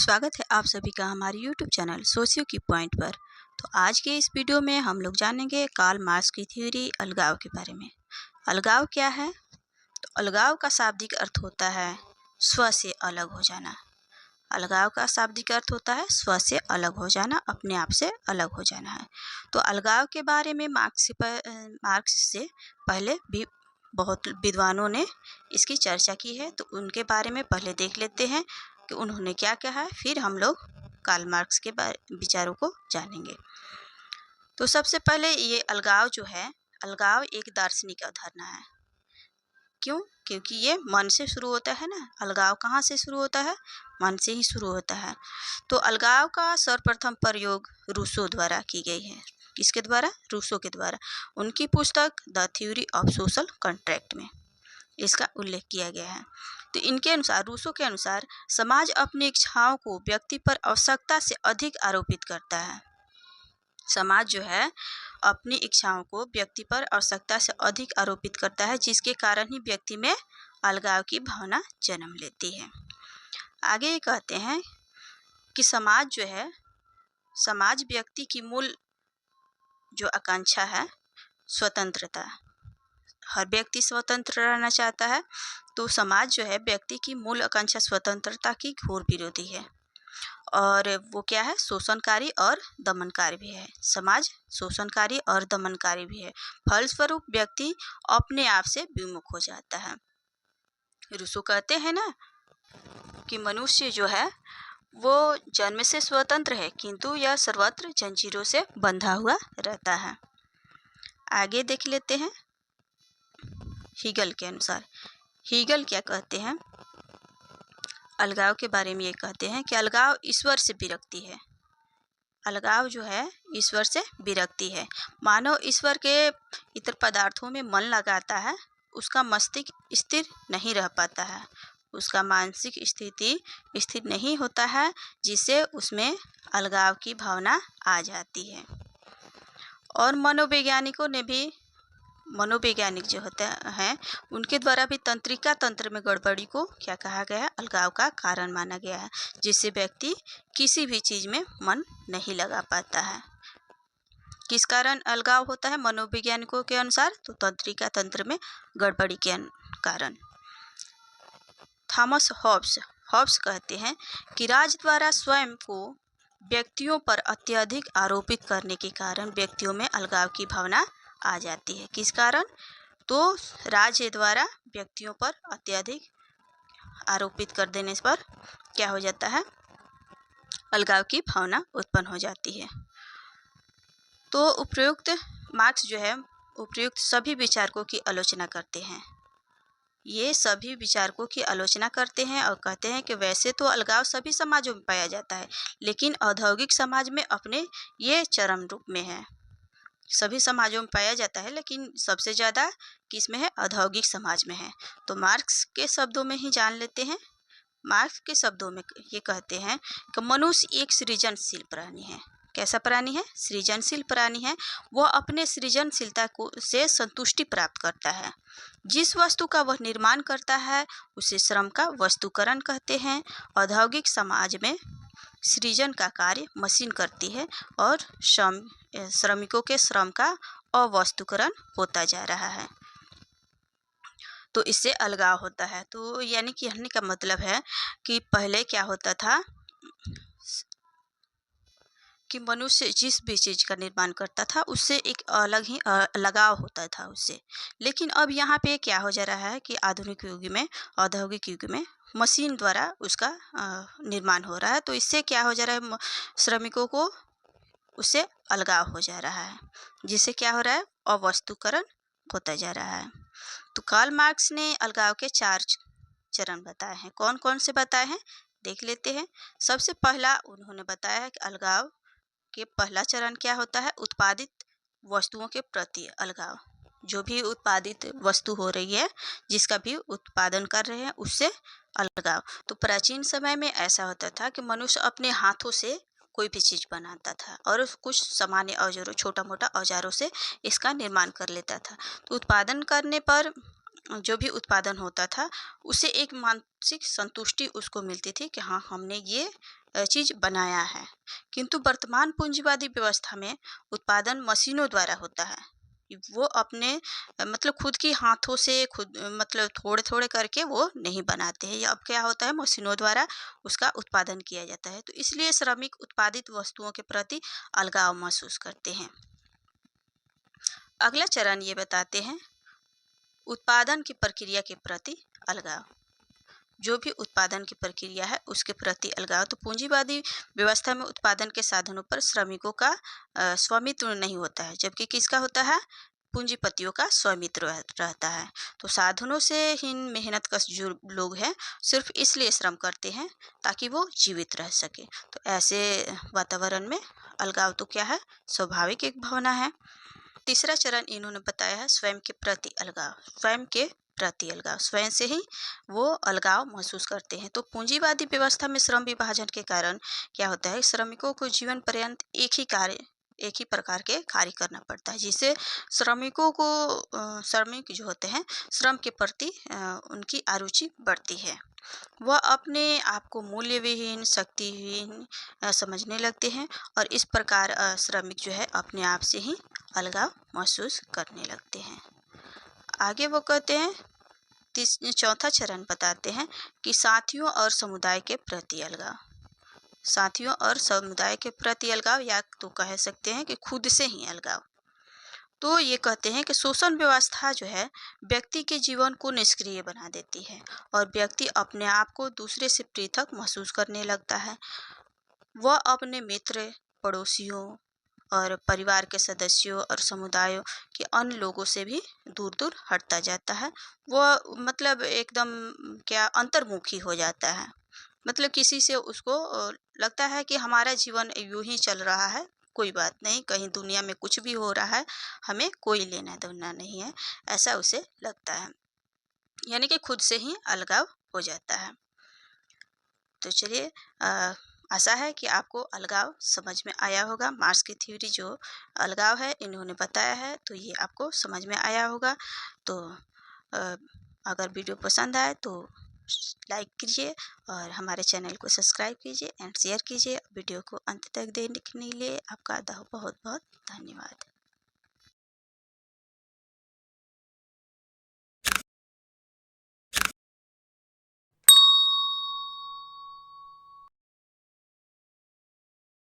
स्वागत है आप सभी का हमारे YouTube चैनल सोशियो की पॉइंट पर। तो आज के इस वीडियो में हम लोग जानेंगे कार्ल मार्क्स की थ्योरी अलगाव के बारे में। अलगाव क्या है? तो अलगाव का शाब्दिक अर्थ होता है स्व से अलग हो जाना। अलगाव का शाब्दिक अर्थ होता है स्व से अलग हो जाना, अपने आप से अलग हो जाना है। तो अलगाव के बारे में मार्क्स से पहले भी बहुत विद्वानों ने इसकी चर्चा की है, तो उनके बारे में पहले देख लेते हैं कि उन्होंने क्या कहा है, फिर हम लोग कार्ल मार्क्स के विचारों को जानेंगे। तो सबसे पहले ये अलगाव जो है, अलगाव एक दार्शनिक अवधारणा है। क्यों? क्योंकि ये मन से शुरू होता है ना। अलगाव कहाँ से शुरू होता है? मन से ही शुरू होता है। तो अलगाव का सर्वप्रथम प्रयोग रूसो द्वारा की गई है। किसके द्वारा? रूसो के द्वारा। उनकी पुस्तक the theory of social contract में इसका उल्लेख किया गया है। तो इनके अनुसार, रूसो के अनुसार, समाज अपनी इच्छाओं को व्यक्ति पर आवश्यकता से अधिक आरोपित करता है। समाज जो है अपनी इच्छाओं को व्यक्ति पर आवश्यकता से अधिक आरोपित करता है, जिसके कारण ही व्यक्ति में अलगाव की भावना जन्म लेती है। आगे ये कहते हैं कि समाज जो है, समाज व्यक्ति की मूल जो आकांक्षा है स्वतंत्रता, हर व्यक्ति स्वतंत्र रहना चाहता है। तो समाज जो है व्यक्ति की मूल आकांक्षा स्वतंत्रता की घोर विरोधी है, और वो क्या है? शोषणकारी और दमनकारी भी है। समाज शोषणकारी और दमनकारी भी है। फलस्वरूप व्यक्ति अपने आप से विमुख हो जाता है। रूसो कहते हैं ना कि मनुष्य जो है वो जन्म से स्वतंत्र है, किंतु यह सर्वत्र जंजीरों से बंधा हुआ रहता है। आगे देख लेते हैं हीगल के अनुसार। हीगल क्या कहते हैं अलगाव के बारे में? ये कहते हैं कि अलगाव ईश्वर से विरक्ति है। अलगाव जो है ईश्वर से विरक्ति है। मानव ईश्वर के इतर पदार्थों में मन लगाता है, उसका मस्तिष्क स्थिर नहीं रह पाता है, उसका मानसिक स्थिति स्थिर नहीं होता है, जिससे उसमें अलगाव की भावना आ जाती है। और मनोवैज्ञानिक जो होते हैं उनके द्वारा भी तंत्रिका तंत्र में गड़बड़ी को क्या कहा गया है? अलगाव का कारण माना गया है, जिससे व्यक्ति किसी भी चीज़ में मन नहीं लगा पाता है। किस कारण अलगाव होता है मनोवैज्ञानिकों के अनुसार? तो तंत्रिका तंत्र में गड़बड़ी के कारण। थॉमस हॉब्स कहते हैं कि राज द्वारा स्वयं को व्यक्तियों पर अत्यधिक आरोपित करने के कारण व्यक्तियों में अलगाव की भावना आ जाती है। किस कारण? तो राज्य द्वारा व्यक्तियों पर अत्यधिक आरोपित कर देने पर क्या हो जाता है? अलगाव की भावना उत्पन्न हो जाती है। तो उपयुक्त मार्क्स जो है उपयुक्त सभी विचारकों की आलोचना करते हैं। ये सभी विचारकों की आलोचना करते हैं और कहते हैं कि वैसे तो अलगाव सभी समाजों में पाया जाता है, लेकिन औद्योगिक समाज में अपने ये चरम रूप में है। सभी समाजों में पाया जाता है, लेकिन सबसे ज़्यादा किस में है? औद्योगिक समाज में है। तो मार्क्स के शब्दों में ही जान लेते हैं। मार्क्स के शब्दों में ये कहते हैं कि मनुष्य एक सृजनशील प्राणी है। कैसा प्राणी है? सृजनशील प्राणी है। वह अपने सृजनशीलता को से संतुष्टि प्राप्त करता है। जिस वस्तु का वह निर्माण करता है उसे श्रम का वस्तुकरण कहते हैं। औद्योगिक समाज में सृजन का कार्य मशीन करती है और श्रमिकों के श्रम का अवस्तुकरण होता जा रहा है। तो इससे अलगाव होता है। तो यानी कि कहने का मतलब है कि पहले क्या होता था कि मनुष्य जिस भी चीज़ का निर्माण करता था उससे एक अलग ही लगाव होता था उससे। लेकिन अब यहाँ पे क्या हो जा रहा है कि आधुनिक युग में, औद्योगिक युग में मशीन द्वारा उसका निर्माण हो रहा है। तो इससे क्या हो जा रहा है? श्रमिकों को उससे अलगाव हो जा रहा है, जिससे क्या हो रहा है? अवस्तुकरण होता जा रहा है। तो कार्ल मार्क्स ने अलगाव के 4 चरण बताए हैं। कौन कौन से बताए हैं देख लेते हैं। सबसे पहला उन्होंने बताया है कि अलगाव के पहला चरण क्या होता है? उत्पादित वस्तुओं के प्रति अलगाव। जो भी उत्पादित वस्तु हो रही है, जिसका भी उत्पादन कर रहे हैं, उससे अलगाव। तो प्राचीन समय में ऐसा होता था कि मनुष्य अपने हाथों से कोई भी चीज़ बनाता था और कुछ सामान्य औजारों, छोटा मोटा औजारों से इसका निर्माण कर लेता था। तो उत्पादन करने पर जो भी उत्पादन होता था उससे एक मानसिक संतुष्टि उसको मिलती थी कि हाँ, हमने ये चीज़ बनाया है। किंतु वर्तमान पूंजीवादी व्यवस्था में उत्पादन मशीनों द्वारा होता है। वो अपने मतलब खुद की हाथों से खुद मतलब थोड़े-थोड़े करके वो नहीं बनाते हैं। ये अब क्या होता है, मशीनों द्वारा उसका उत्पादन किया जाता है। तो इसलिए श्रमिक उत्पादित वस्तुओं के प्रति अलगाव महसूस करते हैं। अगला चरण ये बताते हैं उत्पादन की प्रक्रिया के प्रति अलगाव। जो भी उत्पादन की प्रक्रिया है उसके प्रति अलगाव। तो पूंजीवादी व्यवस्था में उत्पादन के साधनों पर श्रमिकों का स्वामित्व नहीं होता है, जबकि किसका होता है, पूंजीपतियों का स्वामित्व रहता है। तो साधनों से हीन मेहनतकश जो लोग हैं सिर्फ इसलिए श्रम करते हैं ताकि वो जीवित रह सके। तो ऐसे वातावरण में अलगाव तो क्या है, स्वाभाविक एक भावना है। तीसरा चरण इन्होंने बताया है स्वयं के प्रति अलगाव। स्वयं के प्रति अलगाव, स्वयं से ही वो अलगाव महसूस करते हैं। तो पूंजीवादी व्यवस्था में श्रम विभाजन के कारण क्या होता है, श्रमिकों को जीवन पर्यंत एक ही प्रकार के कार्य करना पड़ता है, जिससे श्रमिकों को श्रमिक जो होते हैं श्रम के प्रति उनकी अरुचि बढ़ती है। वह अपने आप को मूल्य विहीन, शक्तिहीन समझने लगते हैं और इस प्रकार श्रमिक जो है अपने आप से ही अलगाव महसूस करने लगते हैं। आगे वो कहते हैं चौथा चरण बताते हैं कि साथियों और समुदाय के प्रति अलगाव। साथियों और समुदाय के प्रति अलगाव, या तो कह सकते हैं कि खुद से ही अलगाव। तो ये कहते हैं कि शोषण व्यवस्था जो है व्यक्ति के जीवन को निष्क्रिय बना देती है और व्यक्ति अपने आप को दूसरे से पृथक महसूस करने लगता है। वह अपने मित्र, पड़ोसियों और परिवार के सदस्यों और समुदायों के अन्य लोगों से भी दूर दूर हटता जाता है। वह मतलब एकदम क्या अंतर्मुखी हो जाता है। मतलब किसी से उसको लगता है कि हमारा जीवन यूं ही चल रहा है, कोई बात नहीं, कहीं दुनिया में कुछ भी हो रहा है हमें कोई लेना देना नहीं है, ऐसा उसे लगता है। यानी कि खुद से ही अलगाव हो जाता है। तो चलिए आशा है कि आपको अलगाव समझ में आया होगा। मार्क्स की थ्योरी जो अलगाव है इन्होंने बताया है, तो ये आपको समझ में आया होगा। तो अगर वीडियो पसंद आए तो लाइक कीजिए और हमारे चैनल को सब्सक्राइब कीजिए एंड शेयर कीजिए। वीडियो को अंत तक देखने के लिए आपका बहुत बहुत धन्यवाद।